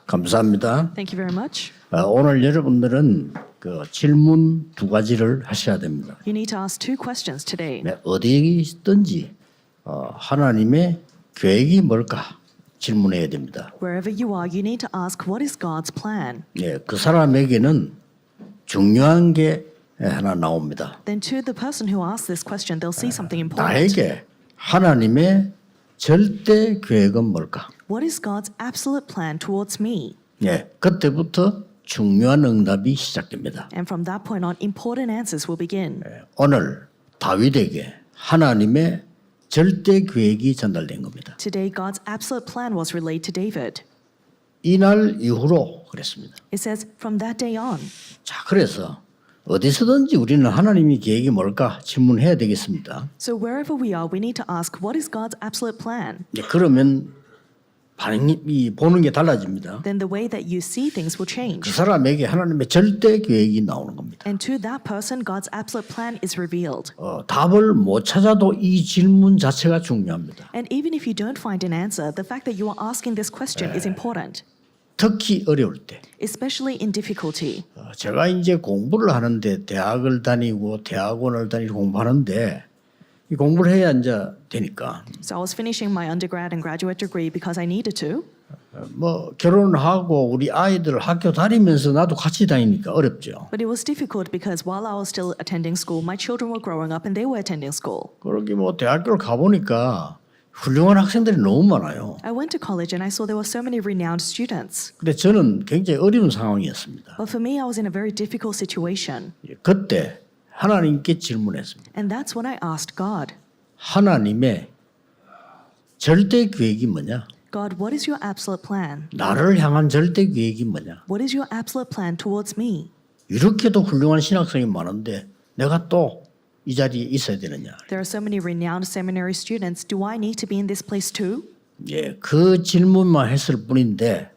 감사합니다. Thank you very much. 오늘 여러분들은 그 질문 두 가지를 하셔야 됩니다. You need to ask two questions today. 네, 어디에 있든지 하나님의 계획이 뭘까 질문해야 됩니다. Wherever you are, you need to ask what is God's plan. 네, 그 사람에게는 중요한 게 하나 나옵니다. Then to the person who asks this question, they'll see something important. 나에게 하나님의 절대 계획은 뭘까? What is God's absolute plan towards me? 네, 그때부터 중요한 응답이 시작됩니다. And from that point on, important answers will begin. 오늘 다윗에게 하나님의 절대 계획이 전달된 겁니다. Today, God's absolute plan was relayed to David. 이날 이후로 그랬습니다. It says, from that day on. 자, 그래서 어디서든지 우리는 하나님의 계획이 뭘까 질문해야 되겠습니다. So wherever we are, we need to ask, what is God's absolute plan? 이제 그러면 반응이 보는 게 달라집니다. Then the way that you see things will 그 change. 사람에게 하나님의 절대 계획이 나오는 겁니다. And to that person, God's absolute plan is revealed. 답을 못 찾아도 이 질문 자체가 중요합니다. And even if you don't find an answer, the fact that you are asking this question is important, 특히 어려울 때. especially in difficulty. 제가 이제 공부를 하는데 대학을 다니고 대학원을 다니고 공부하는데 이 공부를 해야 이제 되니까 So I was finishing my undergrad and graduate degree because I needed to. 뭐 결혼하고 우리 아이들 학교 다니면서 나도 같이 다니니까 어렵죠. But it was difficult because while I was still attending school, my children were growing up and they were attending school. 그러게 뭐 대학교를 가보니까 훌륭한 학생들이 너무 많아요. I went to college and I saw there were so many renowned students. 근데 저는 굉장히 어려운 상황이었습니다. But for me, I was in a very difficult situation. 그때 하나님께 질문했습니다. And that's when I asked God, 하나님의 절대 계획이 뭐냐? God, what is your absolute plan? 나를 향한 절대 계획이 뭐냐? What is your absolute plan towards me? 이렇게도 훌륭한 신학생이 많은데 내가 또 이 자리에 있어야 되느냐? There are so many renowned seminary students. Do I need to be in this place too? 예, 그 질문만 했을 뿐인데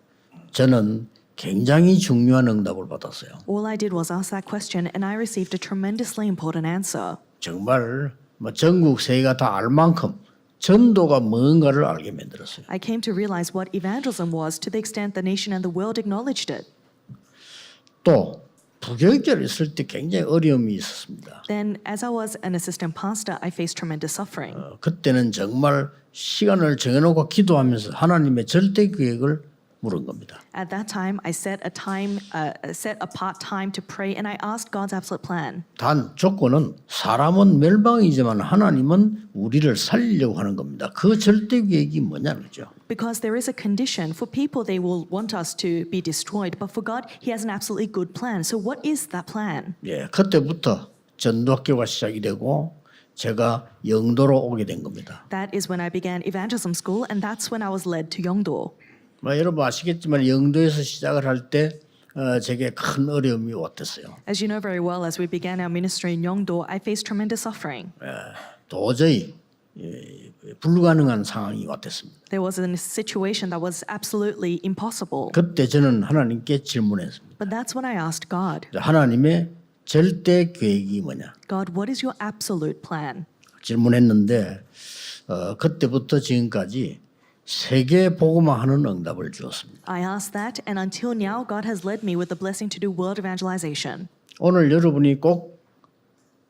저는 굉장히 중요한 응답을 받았어요. All I did was ask that question and I received a tremendously important answer. 정말 뭐 전국 세계가 다 알 만큼 전도가 뭔가를 알게 만들었어요. I came to realize what evangelism was to the extent the nation and the world acknowledged it. 또 부교육자로 있을 때 굉장히 어려움이 있었습니다. Then, as I was an assistant pastor, I faced tremendous suffering. 그때는 정말 시간을 정해놓고 기도하면서 하나님의 절대 계획을 물은 겁니다. At that time, I set apart time to pray, and I asked God's absolute plan. 단 조건은 사람은 멸망이지만 하나님은 우리를 살리려고 하는 겁니다. 그 절대 계획이 뭐냐는 거죠. Because there is a condition for people; they will want us to be destroyed. But for God, He has an absolutely good plan. So, what is that plan? 예, 그때부터 전도학교가 시작이 되고 제가 영도로 오게 된 겁니다. That is when I began evangelism school, and that's when I was led to Yeongdo. 뭐 여러분 아시겠지만 영도에서 시작을 할 때 제게 큰 어려움이 왔댔어요. As you know very well, as we began our ministry in Yeongdo, I faced tremendous suffering. 도저히 불가능한 상황이 왔댔습니다. There was a situation that was absolutely impossible. 그때 저는 하나님께 질문했습니다. But that's when I asked God, 하나님의 절대 계획이 뭐냐? God, what is your absolute plan? 질문했는데 그때부터 지금까지 세계 복음화하는 응답을 주었습니다. I asked that, and until now, God has led me with the blessing to do world evangelization. 오늘 여러분이 꼭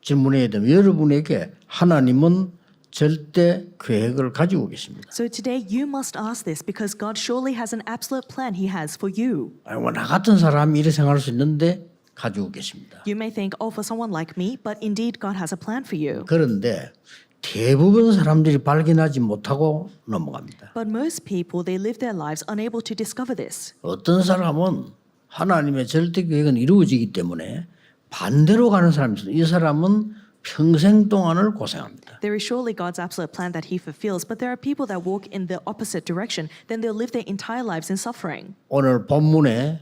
질문해야 되면 여러분에게 하나님은 절대 계획을 가지고 계십니다. So today, you must ask this because God surely has an absolute plan He has for you. 나 같은 사람이 이렇게 생각할 수 있는데 가지고 계십니다. You may think, oh, for someone like me, but indeed, God has a plan for you. 그런데 대부분 사람들이 발견하지 못하고 넘어갑니다. But most people, they live their lives unable to discover this. 어떤 사람은 하나님의 절대 계획은 이루어지기 때문에 반대로 가는 사람이 있어요. 이 사람은 평생 동안을 고생합니다. There is surely God's absolute plan that He fulfills, but there are people that walk in the opposite direction. Then they'll live their entire lives in suffering. 오늘 본문에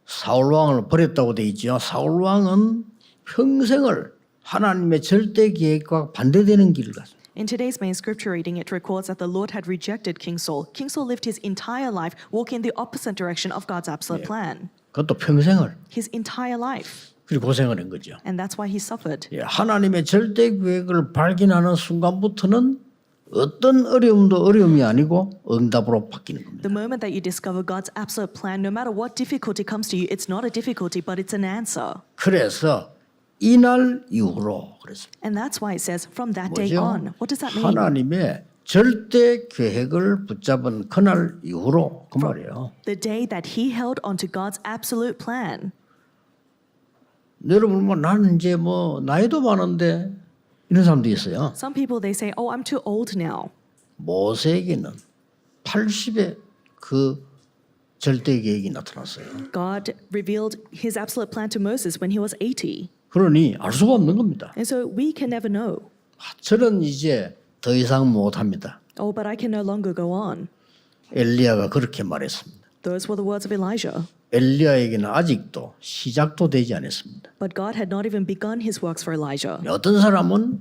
사울 왕을 버렸다고 돼 있죠. 사울 왕은 평생을 하나님의 절대 계획과 반대되는 길을 갔어요. In today's main scripture reading, it records that the Lord had rejected King Saul. King Saul lived his entire life walking in the opposite direction of God's absolute plan. 그것도 평생을. His entire life. 그리고 고생을 한 거죠. And that's why he suffered. 하나님의 절대 계획을 발견하는 순간부터는 어떤 어려움도 어려움이 아니고 응답으로 바뀌는 겁니다. The moment that you discover God's absolute plan, no matter what difficulty comes to you, it's not a difficulty, but it's an answer. 그래서 이날 이후로 그랬습니다. And that's why it says, from that day 뭐죠? on. What does that mean? 하나님의 절대 계획을 붙잡은 그날 이후로 그 말이에요. The day that he held onto God's absolute plan. 여러분 뭐 나는 이제 뭐 나이도 많은데 이런 사람도 있어요. Some people, they say, oh, I'm too old now. 모세에게는 80의 그 절대 계획이 나타났어요. God revealed his absolute plan to Moses when he was 80. 그러니 알 수가 없는 겁니다. And so we can never know. 저는 이제 더 이상 못합니다. Oh, but I can no longer go on. 엘리야가 그렇게 말했습니다. Those were the words of Elijah. 엘리야에게는 아직도 시작도 되지 않았습니다. But God had not even begun his works for Elijah. 어떤 사람은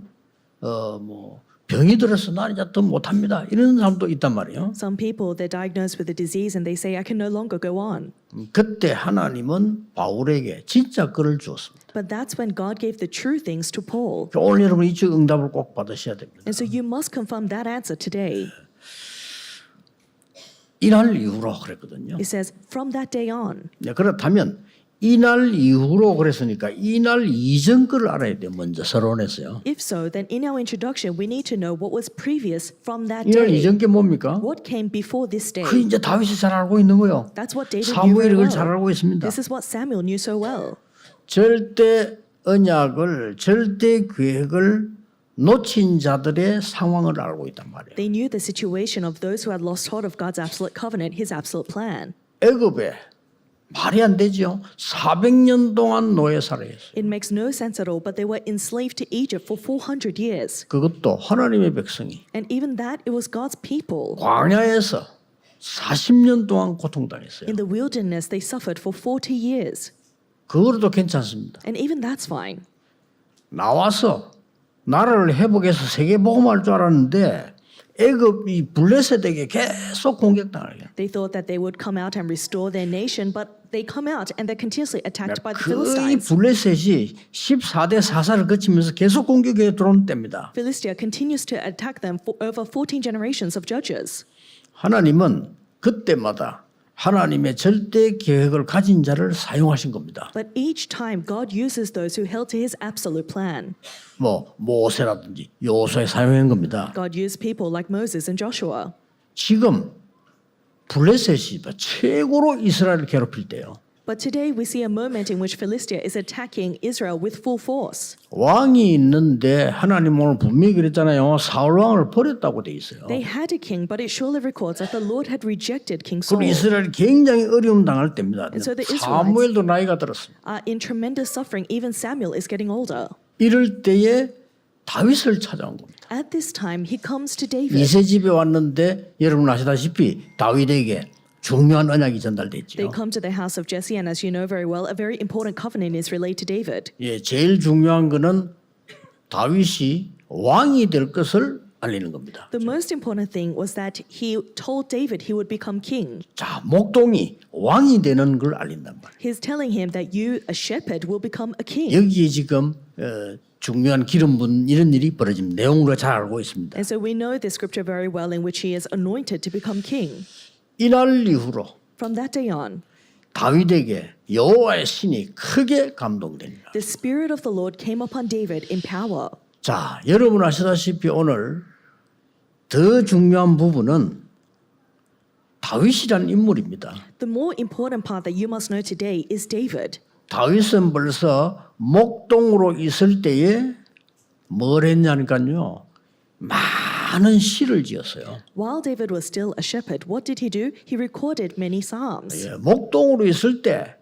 뭐 병이 들어서 나 이제 더 못합니다. 이런 사람도 있단 말이에요. Some people, they're diagnosed with a disease and they say, I can no longer go on. 그때 하나님은 바울에게 진짜 글을 주었습니다. But that's when God gave the true things to Paul. 오늘 여러분 이쪽 응답을 꼭 받으셔야 됩니다. And so you must confirm that answer today. 이날 이후로 그랬거든요. It says, from that day on. 네, 그렇다면 이날 이후로 그랬으니까 이날 이전 거를 알아야 돼요. 먼저 서론에서요. If so, then in our introduction, we need to know what was previous from that 이날 day. 이전 게 뭡니까? What came before this day? 그 이제 다윗이 잘 알고 있는 거요. That's what David knew 사무엘이 very 그걸 잘 well. 알고 있습니다. This is what Samuel knew so well. 절대 언약을 절대 계획을 놓친 자들의 상황을 알고 있단 말이에요. They knew the situation of those who had lost hold of God's absolute covenant, his absolute plan. 애굽에 말이 안 되죠. 400년 동안 노예 살아야 했어요. It makes no sense at all, but they were enslaved to Egypt for 400 years. 그것도 하나님의 백성이 And even that, it was God's people. 광야에서 40년 동안 고통당했어요. In the wilderness, they suffered for 40 years. 그거로도 괜찮습니다. And even that's fine. 나와서 나라를 회복해서 세계 복음할 줄 알았는데 애굽이 블레셋에게 계속 공격당해요. They thought that they would come out and restore their nation, but they come out and they're continuously attacked by the 그 Philistines. 블레셋이 14대 사사를 거치면서 계속 공격해 들어온 때입니다. Philistia continues to attack them for over 14 generations of judges. 하나님은 그때마다 하나님의 절대 계획을 가진 자를 사용하신 겁니다. But each time, God uses those who held to his absolute plan. 뭐 모세라든지 여호수아에 사용한 겁니다. God used people like Moses and Joshua. 지금 블레셋이 최고로 이스라엘을 괴롭힐 때요. But today we see a moment in which Philistia is attacking Israel with full force. 왕이 있는데 하나님 오늘 분명히 그랬잖아요. 사울 왕을 버렸다고 돼 있어요. They had a king, but it surely records that the Lord had rejected King Saul. 그리고 이스라엘이 굉장히 어려움 당할 때입니다. And so the 사무엘도 나이가 들었습니다. Are in tremendous suffering. Even Samuel is getting older. 이럴 때에 다윗을 찾아온 겁니다. At this time, he comes to David. 이세 집에 왔는데 여러분 아시다시피 다윗에게 중요한 언약이 전달됐죠. They come to the house of Jesse, and as you know very well, a very important covenant is relayed to David. 예, 제일 중요한 거는 다윗이 왕이 될 것을 알리는 겁니다. The most important thing was that he told David he would become king. 자, 목동이 왕이 되는 걸 알린단 말이에요. He's telling him that you, a shepherd, will become a king. 여기에 지금 중요한 기름 분 이런 일이 벌어진 내용으로 잘 알고 있습니다. And so we know this scripture very well, in which he is anointed to become king. 이날 이후로 From that day on, 다윗에게 여호와의 신이 크게 감동됩니다. the Spirit of the Lord came upon David in power. 자, 여러분 아시다시피 오늘 더 중요한 부분은 다윗이라는 인물입니다. The more important part that you must know today is David. 다윗은 벌써 목동으로 있을 때에 뭘 했냐니까요. 많은 시를 지었어요. While David was still a shepherd, what did he do? He recorded many psalms. 예, 목동으로 있을 때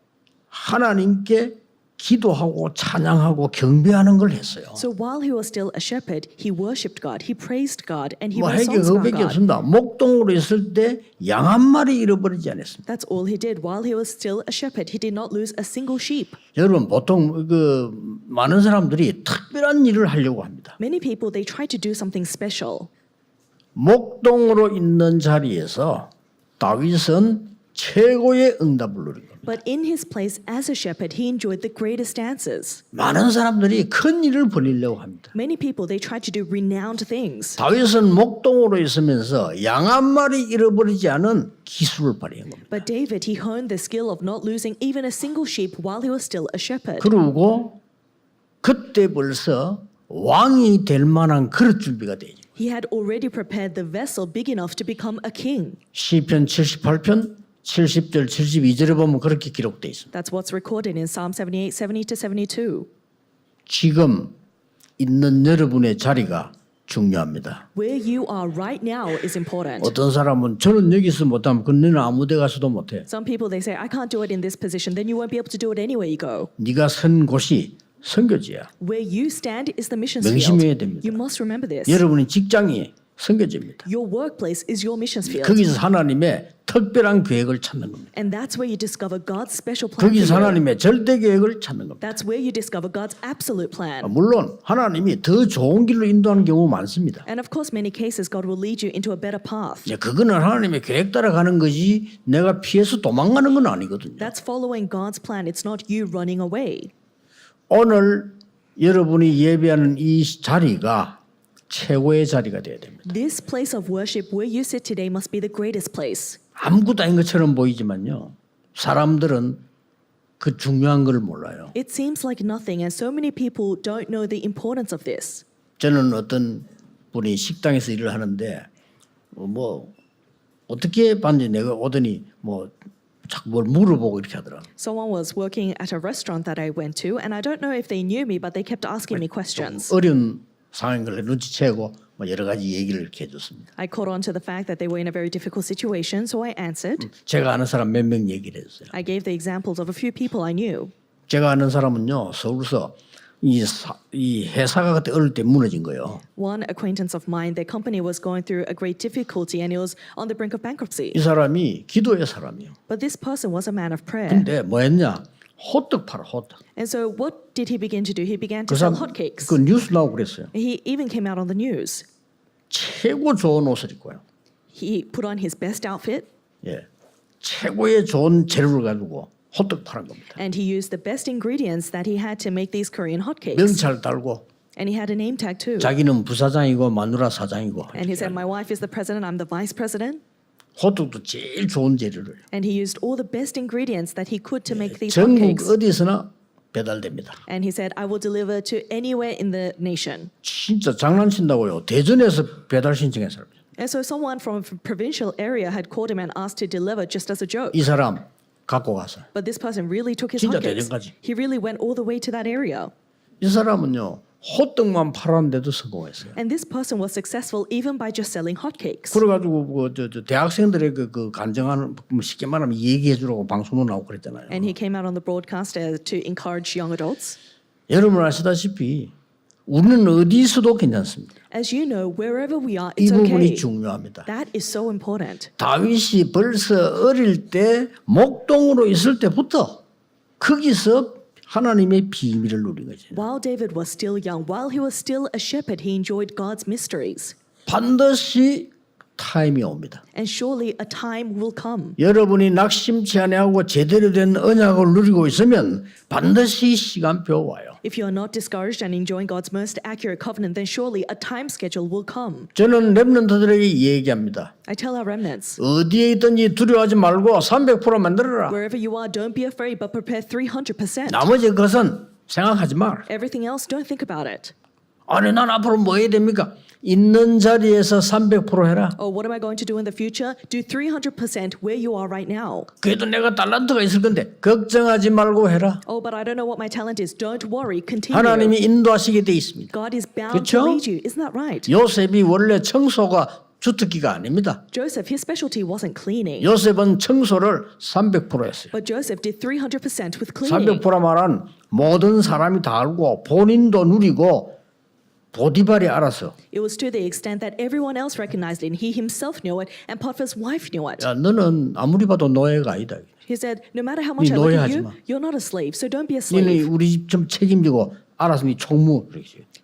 하나님께 기도하고 찬양하고 경배하는 걸 했어요. So while he was still a shepherd, he worshipped God, he praised God, and he 뭐 wrote 해게 songs about 그밖에 God. 없습니다. 목동으로 있을 때 양 한 마리 잃어버리지 않았습니다. That's all he did. While he was still a shepherd, he did not lose a single sheep. 여러분 보통 그 많은 사람들이 특별한 일을 하려고 합니다. Many people, they try to do something special. 목동으로 있는 자리에서 다윗은 최고의 응답을 누린 겁니다. But in his place as a shepherd, he enjoyed the greatest answers. 많은 사람들이 큰 일을 벌이려고 합니다. Many people, they tried to do renowned things. 다윗은 목동으로 있으면서 양 한 마리 잃어버리지 않은 기술을 발휘한 겁니다. But David, he honed the skill of not losing even a single sheep while he was still a shepherd. 그리고 그때 벌써 왕이 될 만한 그릇 준비가 되죠. He had already prepared the vessel big enough to become a king. 시편 78편 70절 72절에 보면 그렇게 기록되어 있습니다. That's what's recorded in Psalm 78, 70 to 72. 지금 있는 여러분의 자리가 중요합니다. Where you are right now is important. 어떤 사람은 저는 여기서 못하면 너는 아무 데 가서도 못해. Some people, they say, I can't do it in this position, then you won't be able to do it anywhere you go. 네가 선 곳이 선교지야. Where you stand is the mission 명심해야 field. 됩니다. You must remember this. 여러분의 직장이 선교지입니다. Your workplace is your mission field. 거기서 하나님의 특별한 계획을 찾는 겁니다. And that's where you discover God's special plan for 거기서 you. 하나님의 절대 계획을 찾는 겁니다. That's where you discover God's absolute plan. 물론 하나님이 더 좋은 길로 인도하는 경우 많습니다. And of course, many cases, God will lead you into a better path. 이제 그거는 하나님의 계획 따라 가는 거지 내가 피해서 도망가는 건 아니거든요. That's following God's plan. It's not you running away. 오늘 여러분이 예배하는 이 자리가 최고의 자리가 되어야 됩니다. This place of worship where you sit today must be the greatest place. 아무것도 아닌 것처럼 보이지만요. 사람들은 그 중요한 걸 몰라요. It seems like nothing, and so many people don't know the importance of this. 저는 어떤 분이 식당에서 일을 하는데 뭐 어떻게 봤는지 내가 오더니 뭐 자꾸 뭘 물어보고 이렇게 하더라. Someone was working at a restaurant that I went to, and I don't know if they knew me, but they kept asking me questions. 어려운 상황인 걸 눈치채고 뭐 여러 가지 얘기를 이렇게 해줬습니다. I caught on to the fact that they were in a very difficult situation, so I answered. 제가 아는 사람 몇 명 얘기를 했어요. I gave the examples of a few people I knew. 제가 아는 사람은요 서울서 이 회사가 그때 어릴 때 무너진 거예요. One acquaintance of mine, their company was going through a great difficulty, and it was on the brink of bankruptcy. 이 사람이 기도의 사람이에요. But this person was a man of prayer. 근데 뭐 했냐? 호떡 팔아 호떡. And so what did he begin to do? He began to 그 sell 사람 hotcakes. 그 뉴스 나오고 그랬어요. He even came out on the news. 최고 좋은 옷을 입고요. He put on his best outfit, 예, 최고의 좋은 재료를 가지고 호떡 파는 겁니다. and he used the best ingredients that he had to make these Korean hotcakes. 명찰 달고 And he had a name tag too. 자기는 부사장이고 마누라 사장이고. And he said, my wife is the president, I'm the vice president. 호떡도 제일 좋은 재료를. And he used all the best ingredients that he could to make these 전국 hotcakes. 어디서나 배달됩니다. And he said, I will deliver to anywhere in the nation. 진짜 장난친다고요. 대전에서 배달 신청했어요. And so someone from a provincial area had called him and asked to deliver just as a joke. 이 사람 갖고 가서. But this person really took his 진짜 hotcakes. 대전까지. He really went all the way to that area. 이 사람은요. 호떡만 팔았는데도 성공했어요. And this person was successful even by just selling hotcakes. 그래가지고 저 대학생들의 그 간증하는 쉽게 말하면 얘기해 주라고 방송도 나오고 그랬잖아요. And he came out on the broadcast to encourage young adults. 여러분 아시다시피 우리는 어디서도 괜찮습니다. As you know, wherever we are, 이 it's 부분이 okay. 중요합니다. That is so important. 다윗이 벌써 어릴 때 목동으로 있을 때부터 거기서 하나님의 비밀을 누린 거죠. While David was still young, while he was still a shepherd, he enjoyed God's mysteries. 반드시 타임이 옵니다. And surely a time will come. 여러분이 낙심치 아니하고 제대로 된 언약을 누리고 있으면 반드시 시간표 와요. If you are not discouraged and enjoying God's most accurate covenant, then surely a time schedule will come. 저는 렘넌트들에게 얘기합니다. I tell our remnants, 어디에 있든지 두려워하지 말고 300% 만들어라. wherever you are, don't be afraid, but prepare 300%. 나머지 것은 생각하지 마. Everything else, don't think about it. 아니 난 앞으로 뭐 해야 됩니까? 있는 자리에서 300% 해라. Oh, what am I going to do in the future? Do 300% where you are right now. 그래도 내가 달란트가 있을 건데 걱정하지 말고 해라. Oh, but I don't know what my talent is. Don't worry, continue. 하나님이 인도하시게 돼 있습니다. God is bound 그쵸? to lead you. Isn't that right? 요셉이 원래 청소가 주특기가 아닙니다. Joseph, his specialty wasn't cleaning. 요셉은 청소를 300% 했어요. But Joseph did 300% with cleaning. 300% 말은 모든 사람이 다 알고 본인도 누리고 보디발이 알아서 It was to the extent that everyone else recognized it, and he himself knew it, and Potiphar's wife knew it. 야 너는 아무리 봐도 노예가 아니다. He said, no matter how much 네 I look at 노예하지 you, 마. you're not a slave, so don't be a 너는 slave. 우리 집 좀 책임지고 알아서 네 총무.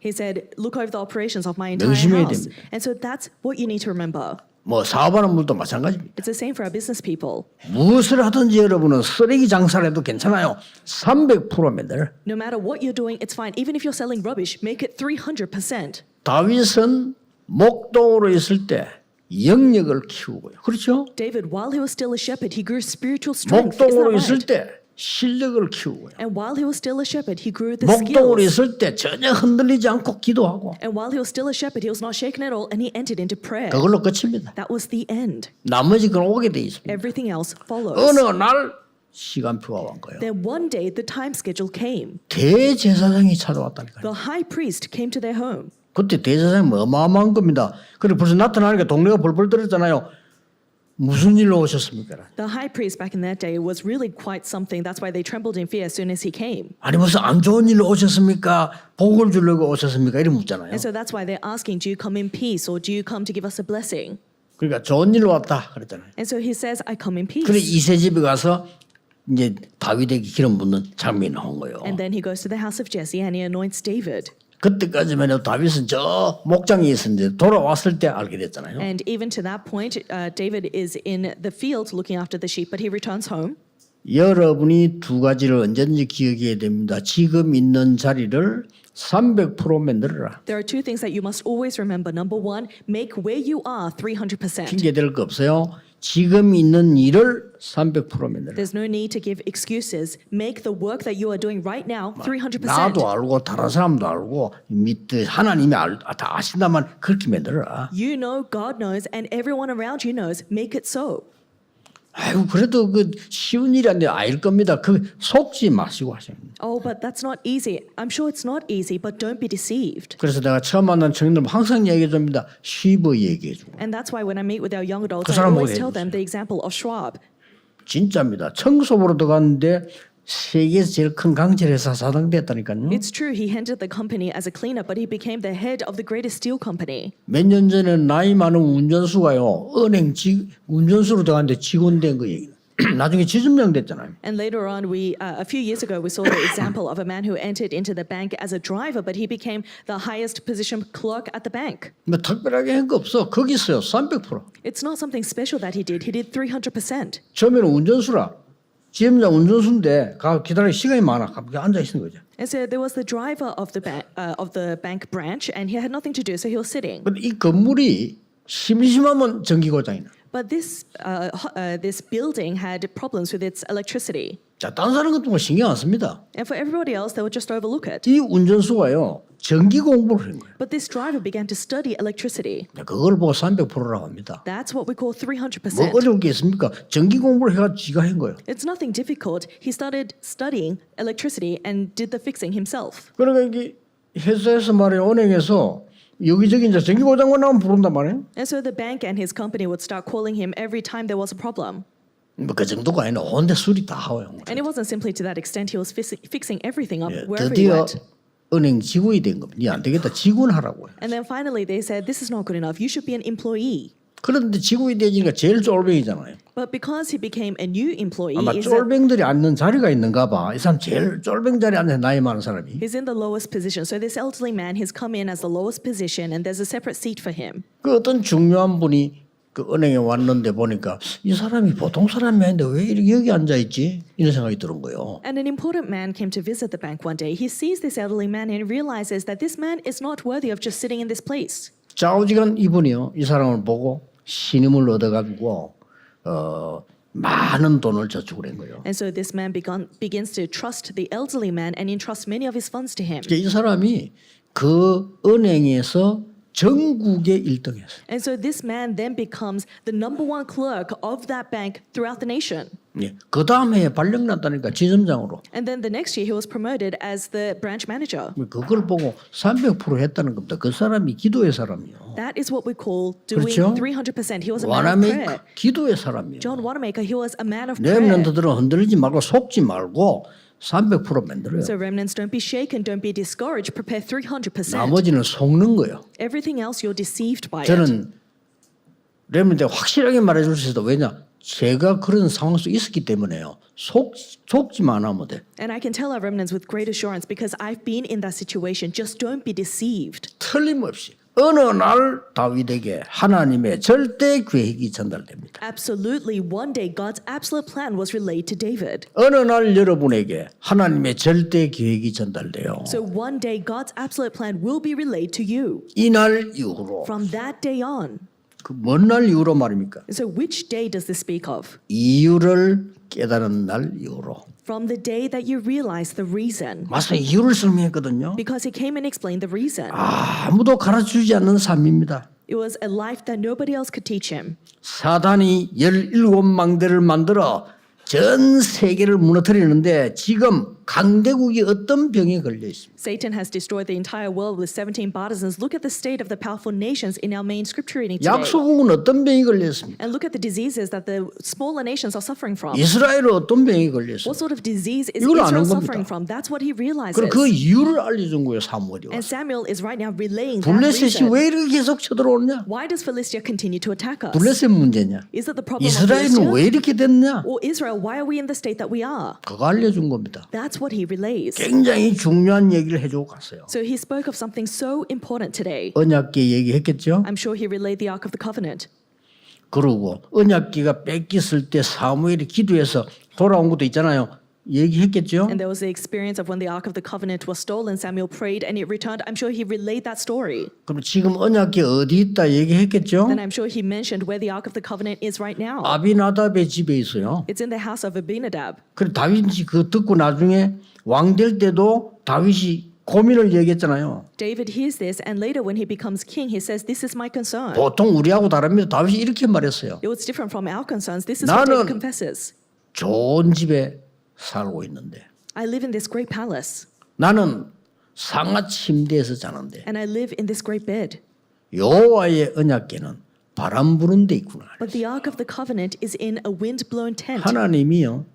He said, look over the operations of my entire 명심해야 house. 됩니다. And so that's what you need to remember. 뭐 사업하는 분도 마찬가지입니다. It's the same for our business people. 무엇을 하든지 여러분은 쓰레기 장사를 해도 괜찮아요. 300%면 돼. No matter what you're doing, it's fine. Even if you're selling rubbish, make it 300%. 다윗은 목동으로 있을 때 영역을 키우고요. 그렇죠? David, while he was still a shepherd, he grew spiritual strength. Isn't 목동으로 that 있을 right? 때 실력을 키우고요. And while he was still a shepherd, he grew the 목동으로 skills. 있을 때 전혀 흔들리지 않고 기도하고 And while he was still a shepherd, he was not shaken at all, and he entered into prayer. 그걸로 끝입니다. That was the end. 나머지 건 오게 돼 있습니다. Everything else follows. 어느 날 시간표가 온 거예요. Then one day, the time schedule came. 대제사장이 찾아왔다니까요. The high priest came to their home. 그때 대제사장이 어마어마한 겁니다. 그래 벌써 나타나니까 동네가 벌벌 떨었잖아요. 무슨 일로 오셨습니까? The high priest back in that day was really quite something. That's why they trembled in fear as soon as he came. 아니 무슨 안 좋은 일로 오셨습니까? 복을 주려고 오셨습니까? 이렇게 묻잖아요. And so that's why they're asking, do you come in peace or do you come to give us a blessing? 그러니까 좋은 일로 왔다 그랬잖아요. And so he says, I come in peace. 그래 이세 집에 가서 이제 다윗에게 기름 붓는 장면이 나온 거예요. And then he goes to the house of Jesse and he anoints David. 그때까지만 해도 다윗은 저 목장에 있었는데 돌아왔을 때 알게 됐잖아요. And even to that point, David is in the field looking after the sheep, but he returns home. 여러분이 두 가지를 언제든지 기억해야 됩니다. 지금 있는 자리를 300% 만들어라. There are two things that you must always remember. Number one, make where you are 300%. 핑계댈 거 없어요. 지금 있는 일을 300% 만들어라. There's no need to give excuses. Make the work that you are doing right now 300%. 나도 알고 다른 사람도 알고 믿듯 하나님이 다 아신다만 그렇게 만들어라. You know, God knows, and everyone around you knows. Make it so. 아유 그래도 그 쉬운 일이 아닌데 아닐 겁니다. 그 속지 마시고 하십니다. Oh, but that's not easy. I'm sure it's not easy, but don't be deceived. 그래서 내가 처음 만난 청년들 항상 얘기해 줍니다. 쉬버 얘기해 주고. And that's why when I meet with our young adults, 그 I 사람 always 보고 tell them 해주세요. the example of Schwab. 진짜입니다. 청소부로 들어갔는데 세계에서 제일 큰 강철 회사 사장 됐다니까요. It's true, he entered the company as a cleaner, but he became the head of the greatest steel company. 몇 년 전에 나이 많은 운전수가요. 은행 운전수로 들어갔는데 직원 된 거 얘기는. 나중에 지점장 됐잖아요. And later on, a few years ago, we saw the example of a man who entered into the bank as a driver, but he became the highest position clerk at the bank. 뭐 특별하게 한 거 없어. 거기 있어요. 300%. It's not something special that he did. He did 300%. 처음에는 운전수라. 지점장 운전수인데 가 기다리는 시간이 많아. 가만히 앉아 있는 거죠. And so there was the driver of the bank branch, and he had nothing to do, so he was sitting. 근데 이 건물이 심심하면 전기 고장이 나. But this building had problems with its electricity. 자, 다른 사람 같은 거 신경 안 씁니다. And for everybody else, they would just overlook it. 이 운전수가요. 전기 공부를 한 거예요. But this driver began to study electricity. 그걸 보고 300%라고 합니다. That's what we call 뭐 300%. 어려울 게 있습니까? 전기 공부를 해가 지가 한 거예요. It's nothing difficult. He started studying electricity and did the fixing himself. 그러니까 이게 회사에서 말이에요. 은행에서 여기저기 이제 전기 고장 나면 부른단 말이에요. And so the bank and his company would start calling him every time there was a problem. 뭐 그 정도가 아니라 온데 수리 다 하고요. And it wasn't simply to that extent. He was fixing everything up 예, wherever he 드디어 went. 은행 직원이 된 겁니다. 안 되겠다. 직원 하라고요. And then finally they said, this is not good enough. You should be an employee. 그런데 직원이 되니까 제일 쫄병이잖아요. But because he became a new employee, 아마 쫄병들이 앉는 자리가 있는가 봐. 이 사람 제일 쫄병 자리에 앉는 나이 많은 사람이. he's in the lowest position. So this elderly man has come in as the lowest position, and there's a separate seat for him. 그 어떤 중요한 분이 그 은행에 왔는데 보니까 이 사람이 보통 사람이 아닌데 왜 이렇게 여기 앉아 있지? 이런 생각이 드는 거예요. And an important man came to visit the bank one day. He sees this elderly man and realizes that this man is not worthy of just sitting in this place. 좌우지간 이분이요. 이 사람을 보고 신임을 얻어가지고 많은 돈을 저축을 한 거예요. And so this man begins to trust the elderly man and entrust many of his funds to him. 이 사람이 그 은행에서 전국의 1등이었어요. And so this man then becomes the number one clerk of that bank throughout the nation. 예. 그 다음 해에 발령났다니까 지점장으로. And then the next year he was promoted as the branch manager. 그걸 보고 300% 했다는 겁니다. 그 사람이 기도의 사람이요. That is what we call doing 그렇죠? 300%. He was a man of prayer. 와나메이커 기도의 사람이요. John Wanamaker, he was a man of prayer. 렘넌트들은 흔들리지 말고 속지 말고 300% 만들어요. So remnants, don't be shaken, don't be discouraged, prepare 300%. 나머지는 속는 거예요. Everything else you're deceived by it. 저는 렘넌트에 확실하게 말해줄 수 있어도 왜냐? 제가 그런 상황 속에 있었기 때문에요. 속지만 하면 돼. And I can tell our remnants with great assurance because I've been in that situation. Just don't be deceived. 틀림없이 어느 날 다윗에게 하나님의 절대 계획이 전달됩니다. Absolutely, one day God's absolute plan was relayed to David. 어느 날 여러분에게 하나님의 절대 계획이 전달돼요. So one day God's absolute plan will be relayed to you. 이날 이후로 From that day on. 그 먼 날 이후로 말입니까? So which day does this speak of? 이유를 깨달은 날 이후로. From the day that you realize the reason. 맞아 이유를 설명했거든요. Because he came and explained the reason. 아무도 가르쳐주지 않는 삶입니다. It was a life that nobody else could teach him. 사단이 17망대를 만들어 전 세계를 무너뜨리는데 지금 강대국이 어떤 병에 걸려 있습니다. Satan has destroyed the entire world with 17 partisans. Look at the state of the powerful nations in our main scripture reading today. 약소국은 어떤 병이 걸려 있습니다. And look at the diseases that the smaller nations are suffering from. 이스라엘은 어떤 병이 걸려 있습니다. What sort of disease is 이걸 아는 Israel 겁니다. suffering from? That's what he realizes. 그리고 그 이유를 알려준 거예요 사무엘이 And 와서. Samuel is right now relaying that 블레셋이 reason. 왜 이렇게 계속 쳐들어오느냐? Why does Philistia continue to attack us? 블레셋 문제냐? Is it the problem of 이스라엘은 Philistia? 왜 이렇게 됐냐? Or Israel, why are we in the state that we are? 그거 알려준 겁니다. That's what he relays. 굉장히 중요한 얘기를 해주고 갔어요. So he spoke of something so important today. 언약궤 얘기했겠죠? I'm sure he relayed the Ark of the Covenant. 그러고 언약궤가 뺏겼을 때 사무엘이 기도해서 돌아온 것도 있잖아요. 얘기했겠죠? And there was the experience of when the Ark of the Covenant was stolen, Samuel prayed and it returned. I'm sure he relayed that story. 그럼 지금 언약궤 어디 있다 얘기했겠죠? Then I'm sure he mentioned where the Ark of the Covenant is right now. 아비나답의 집에 있어요. It's in the house of Abinadab. 그래 다윗이 그거 듣고 나중에 왕 될 때도 다윗이 고민을 얘기했잖아요. David hears this and later when he becomes king, he says, this is my concern. 보통 우리하고 다릅니다. 다윗이 이렇게 말했어요. It was different from our concerns. This is what 나는- David confesses. 좋은 집에 살고 있는데 I live in this great palace 나는 상하 침대에서 자는데 and I live in this great bed. 여호와의 언약궤는 바람 부는 데 있구나. But the Ark of the Covenant is in a wind-blown tent. 하나님이요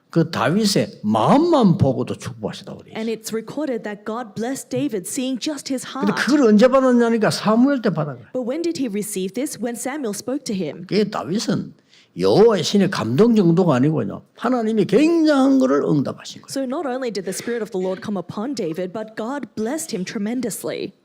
그 다윗의 마음만 보고도 축복하시다고 그래요. And it's recorded that God blessed David seeing just his 근데 heart. 그걸 언제 받았냐니까 사무엘 때 받은 거예요. But when did he receive this? When Samuel spoke to him. 그게 다윗은 여호와의 신의 감동 정도가 아니고요. 하나님이 굉장한 것을 응답하신 거예요. So not only did the Spirit of the Lord come upon David, but God blessed him tremendously.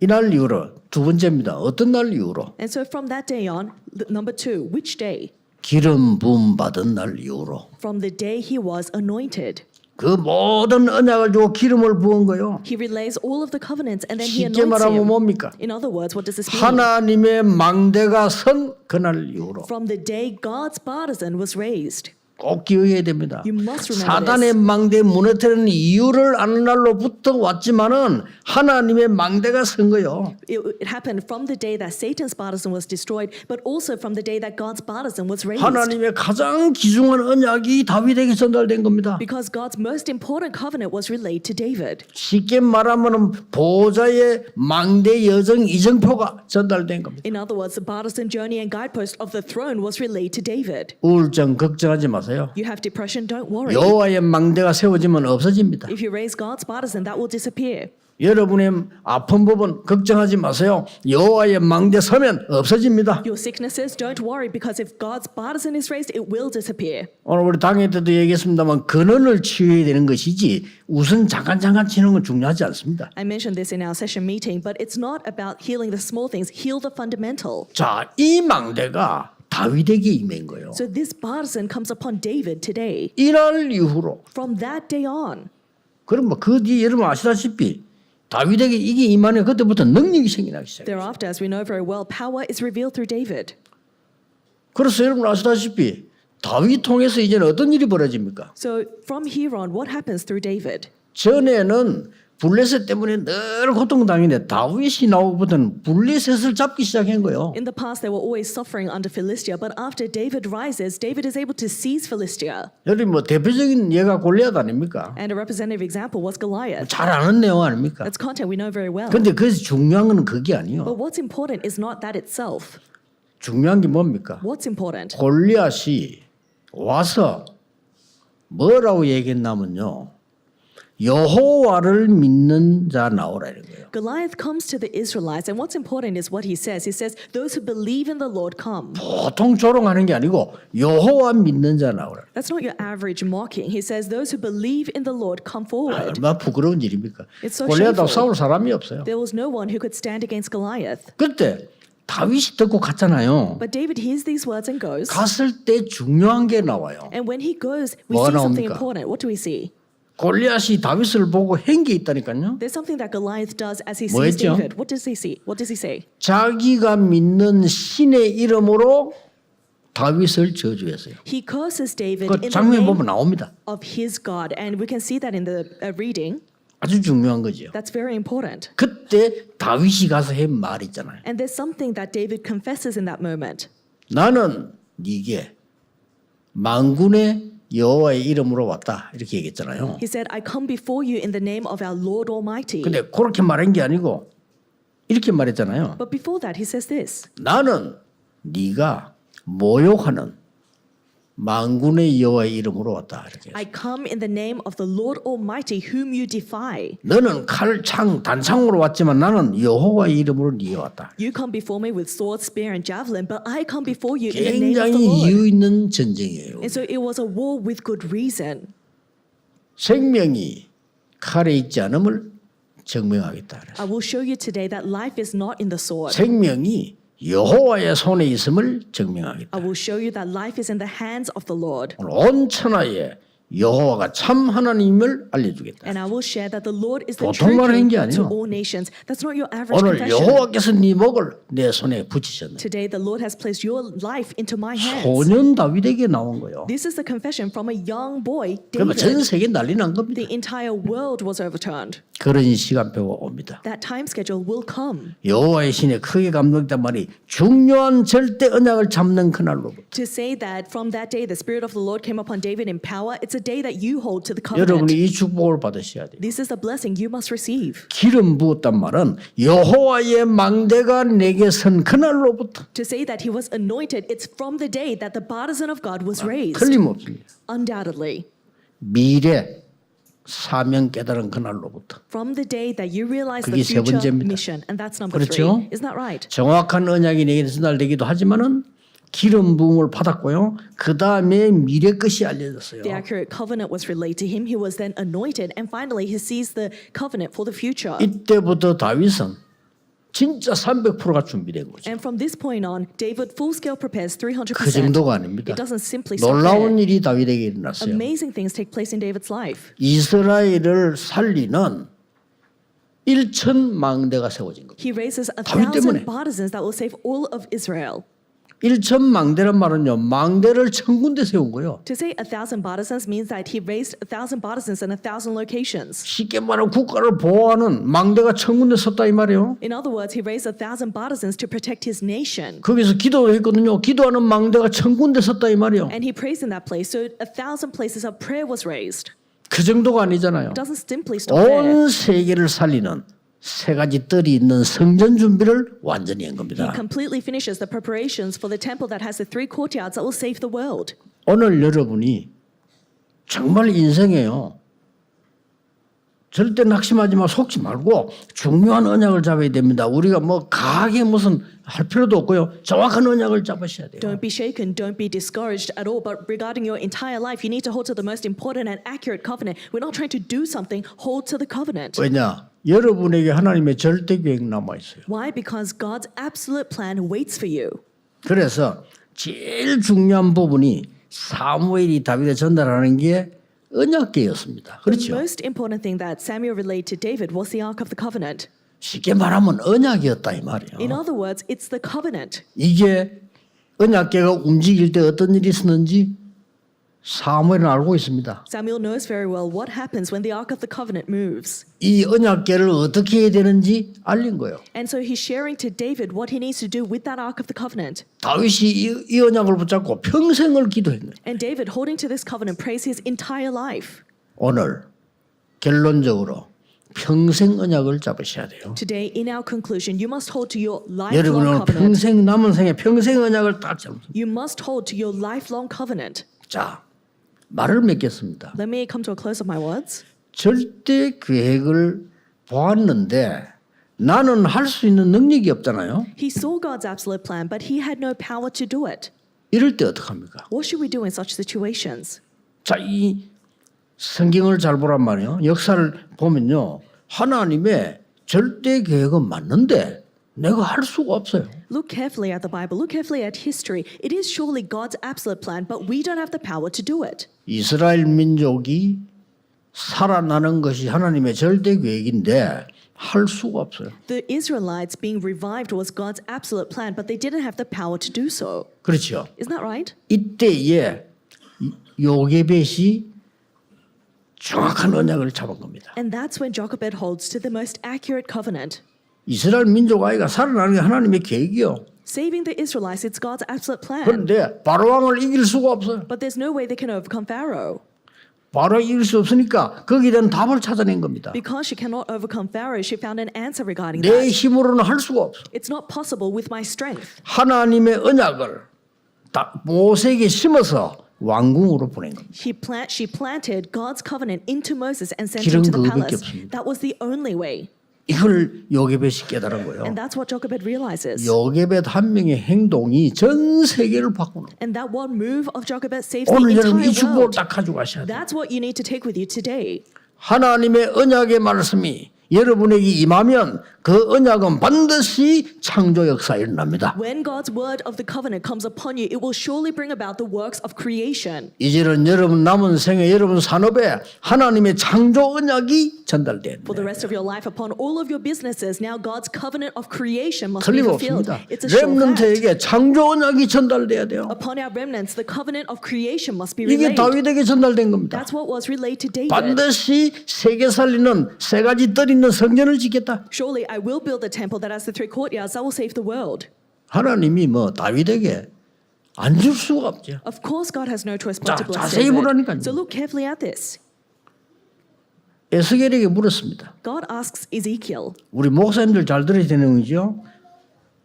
이날 이후로 두 번째입니다. 어떤 날 이후로? And so from that day on, number two, which day? 기름 부음 받은 날 이후로. From the day he was anointed. 그 모든 언약을 주고 기름을 부은 거요. He relays all of the covenants and then he 쉽게 anoints 말하면 him. 뭡니까? In other words, what does this mean? 하나님의 망대가 선 그날 이후로 From the day God's partisan was raised. 꼭 기억해야 됩니다. You must remember 사단의 망대 무너뜨리는 이유를 아는 날로부터 왔지만은 하나님의 망대가 선 거요. It happened from the day that Satan's partisan was destroyed, but also from the day that God's partisan was raised. 하나님의 가장 귀중한 언약이 다윗에게 전달된 겁니다. Because God's most important covenant was relayed to David. 쉽게 말하면 보좌의 망대 여정 이정표가 전달된 겁니다. In other words, the partisan journey and guidepost of the throne was relayed to David. 우울증 걱정하지 마세요. You have depression, don't worry. 여호와의 망대가 세워지면 없어집니다. If you raise God's partisan, that will disappear. 여러분의 아픈 부분 걱정하지 마세요. 여호와의 망대 서면 없어집니다. Your sicknesses, don't worry, because if God's partisan is raised, it will disappear. 오늘 우리 당회 때도 얘기했습니다만 근원을 치유해야 되는 것이지 우선 잠깐 치는 건 중요하지 않습니다. I mentioned this in our session meeting, but it's not about healing the small things, heal the fundamental. 자, 이 망대가 다윗에게 임한 거예요. So this partisan comes upon David today. 이날 이후로 From that day on, 그럼 뭐 그 뒤에 여러분 아시다시피 다윗에게 이게 임하네 그때부터 능력이 생기기 시작해요. thereafter, as we know very well, power is revealed through David. 그래서 여러분 아시다시피 다윗 통해서 이제는 어떤 일이 벌어집니까? So from here on, what happens through David? 전에는 블레셋 때문에 늘 고통당했는데 다윗이 나오고부터는 블레셋을 잡기 시작한 거예요. In the past, they were always suffering under Philistia, but after David rises, David is able to seize Philistia. 여러분 뭐 대표적인 예가 골리앗 아닙니까? And a representative example was Goliath. 잘 아는 내용 아닙니까? That's content we know very well. 근데 그래서 중요한 건 그게 아니에요. But what's important is not that itself. 중요한 게 뭡니까? What's important? 골리앗이 와서 뭐라고 얘기했냐면요. 여호와를 믿는 자 나오라 이런 거예요. Goliath comes to the Israelites, and what's important is what he says. He says, those who believe in the Lord come. 보통 조롱하는 게 아니고 여호와 믿는 자 나오라. That's not your average mocking. He says, those who believe in the Lord come forward. 얼마나 부끄러운 일입니까? It's so 골리앗하고 shameful. 싸울 사람이 없어요. There was no one who could stand against Goliath. 그때 다윗이 듣고 갔잖아요. But David hears these words and goes. 갔을 때 중요한 게 나와요. And when he goes, we 뭐가 see something 나옵니까? important. What do we see? 골리앗이 다윗을 보고 한 게 있다니까요. There's something that Goliath does as he sees 뭐였죠? David. What does he see? What does he say? 자기가 믿는 신의 이름으로 다윗을 저주했어요. He curses David 그 in the 장면 name 보면 나옵니다. of his God. And we can see that in the reading. 아주 중요한 거죠. That's very important. 그때 다윗이 가서 한 말 있잖아요. And there's something that David confesses in that moment. 나는 네게 만군의 여호와의 이름으로 왔다 이렇게 얘기했잖아요. He said, I come before you in the name of our Lord Almighty. 근데 그렇게 말한 게 아니고 이렇게 말했잖아요. But before that, he says this. 나는 네가 모욕하는 만군의 여호와의 이름으로 왔다 이렇게. I come in the name of the Lord Almighty whom you defy. 너는 칼, 창, 단창으로 왔지만 나는 여호와의 이름으로 네게 왔다. You come before me with sword, spear, and javelin, but I come before you in the name of the 굉장히 Lord. 이유 있는 전쟁이에요. And so it was a war with good reason. 생명이 칼에 있지 않음을 증명하겠다. 그래서. I will show you today that life is not in the sword. 생명이 여호와의 손에 있음을 증명하겠다. I will show you that life is in the hands of the Lord. 오늘 온 천하에 여호와가 참 하나님을 알려주겠다. And I will share that the Lord is the 보통 true 말하는 게 King to 아니에요. all nations. That's not your average 오늘 confession. 여호와께서 네 목을 내 손에 붙이셨네. Today the Lord has placed your life into my hands. 소년 다윗에게 나온 거요. This is the confession from a young boy, 그러면 전 David. 세계 난리 난 겁니다. The entire world was overturned. 그런 시간표가 옵니다. That time schedule will come. 여호와의 신에 크게 감동했단 말이 중요한 절대 언약을 잡는 그날로부터 To say that from that day the Spirit of the Lord came upon David in power, it's a day that you hold to the 여러분이 covenant. 이 축복을 받으셔야 돼요. This is a blessing you must receive. 기름 부었단 말은 여호와의 망대가 내게 선 그날로부터 To say that he was anointed, it's from the day that the partisan of God was raised. 틀림없습니다. Undoubtedly. 미래 사명 깨달은 그날로부터 From the day that you realize 그게 the 세 future 번째입니다. mission. And that's number 그렇죠? 3. Isn't that right? 정확한 언약이 내게 전달되기도 하지만은 기름 부음을 받았고요. 그 다음에 미래 것이 알려졌어요. The accurate covenant was relayed to him. He was then anointed. And finally, he sees the covenant for the future. 이때부터 다윗은 진짜 300%가 준비된 거죠. And from this point on, David full-scale prepares 300%. 그 정도가 아닙니다. It doesn't simply stop 놀라운 there. 일이 다윗에게 일어났어요. Amazing things take place in David's life. 이스라엘을 살리는 1천 망대가 세워진 겁니다. He raises 다윗 때문에. 1,000 partisans that will save all of Israel. 1천 망대란 말은요. 망대를 1,000군데 세운 거예요. To say 1,000 partisans means that he raised 1,000 partisans in 1,000 locations. 쉽게 말하면 국가를 보호하는 망대가 1,000군데 섰다 이 말이에요. In other words, he raised 1,000 partisans to protect his nation. 거기서 기도를 했거든요. 기도하는 망대가 1,000군데 섰다 이 말이에요. And he prays in that place. So 1,000 places of prayer was raised. 그 정도가 아니잖아요. It doesn't simply stop there. 온 세계를 살리는 세 가지 뜰이 있는 성전 준비를 완전히 한 He 겁니다. completely finishes the preparations for the temple that has the 3 courtyards that will save the world. 오늘 여러분이 정말 인생에요. 절대 낙심하지 마, 속지 말고 중요한 언약을 잡아야 됩니다. 우리가 뭐 강하게 무슨 할 필요도 없고요. 정확한 언약을 잡으셔야 돼요. Don't be shaken, don't be discouraged at all. But regarding your entire life, you need to hold to the most important and accurate covenant. We're not trying to do something, hold to the covenant. 왜냐? 여러분에게 하나님의 절대 계획 남아 있어요. Why? Because God's absolute plan waits for you. 그래서 제일 중요한 부분이 사무엘이 다윗에 전달하는 게 언약궤였습니다. The 그렇죠? most important thing that Samuel relayed to David was the Ark of the Covenant. 쉽게 말하면 언약이었다 이 말이에요. In other words, it's the covenant. 이게 언약궤가 움직일 때 어떤 일이 있었는지 사무엘은 알고 있습니다. Samuel knows very well what happens when the Ark of the Covenant moves. 이 언약궤를 어떻게 해야 되는지 알린 거예요. And so he's sharing to David what he needs to do with that Ark of the Covenant. 다윗이 이 언약을 붙잡고 평생을 기도한 거예요. And David, holding to this covenant, prays his entire life. 오늘 결론적으로 평생 언약을 잡으셔야 돼요. Today, in our conclusion, you must hold to your lifelong 여러분은 covenant. 평생 남은 생에 평생 언약을 딱 잡으세요. You must hold to your lifelong covenant. 자, 말을 맺겠습니다. Let me come to a close of my words. 절대 계획을 보았는데 나는 할 수 있는 능력이 없잖아요. He saw God's absolute plan, but he had no power to do it. 이럴 때 어떡합니까? What should we do in such situations? 자, 이 성경을 잘 보란 말이에요. 역사를 보면요. 하나님의 절대 계획은 맞는데 내가 할 수가 없어요. Look carefully at the Bible. Look carefully at history. It is surely God's absolute plan, but we don't have the power to do it. 이스라엘 민족이 살아나는 것이 하나님의 절대 계획인데 할 수가 없어요. The Israelites being revived was God's absolute plan, but they didn't have the power to do so. 그렇죠. Isn't that right? 이때에 요게벳이 정확한 언약을 잡은 겁니다. And that's when Jochebed holds to the most accurate covenant. 이스라엘 민족 아이가 살아나는 게 하나님의 계획이요. Saving the Israelites, it's God's absolute plan. 그런데 바로 왕을 이길 수가 없어요. But there's no way they can overcome Pharaoh. 바로 이길 수 없으니까 거기에 대한 답을 찾아낸 겁니다. Because she cannot overcome Pharaoh, she found an answer regarding 내 that. 힘으로는 할 수가 없어. It's not possible with my strength. 하나님의 언약을 모세에게 심어서 왕궁으로 보낸 겁니다. She planted God's covenant into Moses and sent 길은 him to the 그거밖에 palace. 없습니다. That was the only way. 이걸 요게벳이 깨달은 거예요. And that's what Jochebed realizes. 요게벳 한 명의 행동이 전 세계를 바꾸는 거예요. And that one move of Jochebed saves the 오늘 여러분 이 entire 축복을 world. 딱 가지고 가셔야 돼요. That's what you need to take with you today. 하나님의 언약의 말씀이 여러분에게 임하면 그 언약은 반드시 창조 역사에 일어납니다. When God's word of the covenant comes upon you, it will surely bring about the works of creation. 이제는 여러분 남은 생에 여러분 산업에 하나님의 창조 언약이 전달돼야 For the 돼요. rest of your life, upon all of your businesses, now God's covenant of creation must be fulfilled. 틀림없습니다. It's a sure fact. 렘넌트에게 창조 언약이 전달돼야 돼요. Upon our remnants, the covenant of creation must be 이게 relayed. 다윗에게 전달된 겁니다. That's what was relayed to David. 반드시 세계 살리는 세 가지 뜰 있는 성전을 짓겠다. Surely I will build a temple that has the three courtyards that will save the world. 하나님이 뭐 다윗에게 안 줄 수가 없죠. Of course, God has no choice but 자, to bless 자세히 David. 보라니까요. So look carefully at this. 에스겔에게 물었습니다. God asks Ezekiel, 우리 목사님들 잘 들어야 되는 거죠.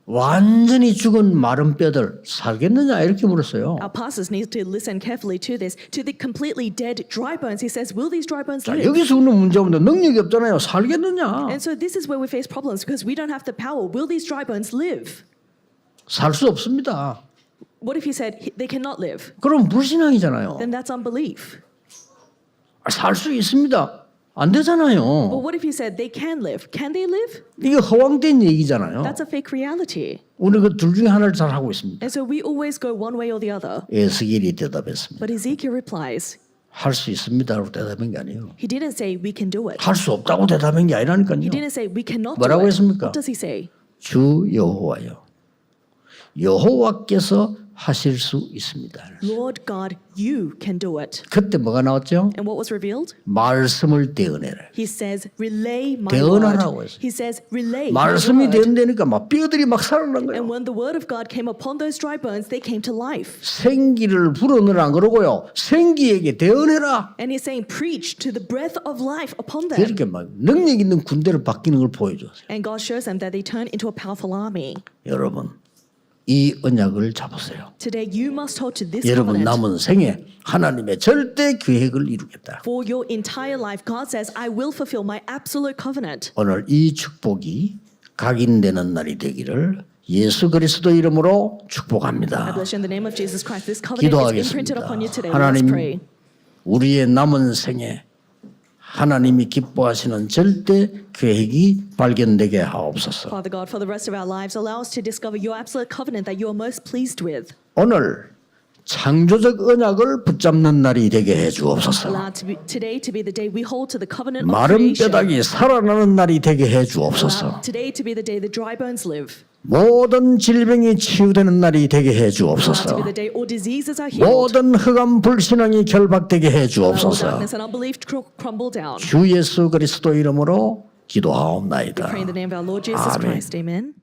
완전히 죽은 마른 뼈들 살겠느냐 이렇게 물었어요. our pastors need to listen carefully to this. To the completely dead dry bones, he says, will these dry bones 자, live? 여기서 오는 문제인데 능력이 없잖아요. 살겠느냐? And so this is where we face problems because we don't have the power. Will these dry bones live? 살 수 없습니다. What if he said they cannot live? 그럼 불신앙이잖아요. Then that's unbelief. 살 수 있습니다. 안 되잖아요. But what if he said they can live? Can they live? 이게 허황된 얘기잖아요. That's a fake reality. 우리 그 둘 중에 하나를 잘 하고 있습니다. And so we always go one way or the other. 에스겔이 대답했습니다. But Ezekiel replies, 할 수 있습니다라고 대답한 게 아니에요. he didn't say we can do it. 할 수 없다고 대답한 게 아니라니까요. He didn't say we cannot do 뭐라고 it. 했습니까? What does he say? 주 여호와여, 여호와께서 하실 수 있습니다. Lord God, you can do it. 그때 뭐가 나왔죠? And what was revealed? 말씀을 대언해라. He says, relay my 대언하라고 word. 했어요. He says, relay my 말씀이 word. 대언되니까 막 뼈들이 막 살아난 And 거예요. when the word of God came upon those dry bones, they came to life. 생기를 불어넣으라 그러고요. 생기에게 대언해라. And he's saying, preach to the breath of life upon them. 이렇게 막 능력 있는 군대를 바뀌는 걸 보여줬어요. And God shows them that they turn into a powerful army. 여러분, 이 언약을 잡으세요. Today, you must hold to this 여러분 covenant. 남은 생에 하나님의 절대 계획을 이루겠다. For your entire life, God says, I will fulfill my absolute covenant. 오늘 이 축복이 각인되는 날이 되기를 예수 그리스도 이름으로 I 축복합니다. bless you in the name of Jesus Christ. This covenant is imprinted 기도하겠습니다. upon you today. Let's 하나님, pray. 우리의 남은 생에 하나님이 기뻐하시는 절대 계획이 발견되게 하옵소서. Father God, for the rest of our lives, allow us to discover your absolute covenant that you are most pleased with. 오늘 창조적 언약을 붙잡는 날이 되게 해 주옵소서. Allow today to be the day we hold to the covenant of 마른 creation. 뼈다귀 살아나는 날이 되게 해 주옵소서. Allow today to be the day the dry bones live. 모든 질병이 치유되는 날이 되게 해 Allow to 주옵소서. be the day all diseases are healed. 모든 흑암 불신앙이 결박되게 해 Allow all 주옵소서. darkness and unbelief to crumble down. 주 예수 그리스도 이름으로 Pray in 기도하옵나이다. the name of our Lord Jesus 아멘. Christ. Amen.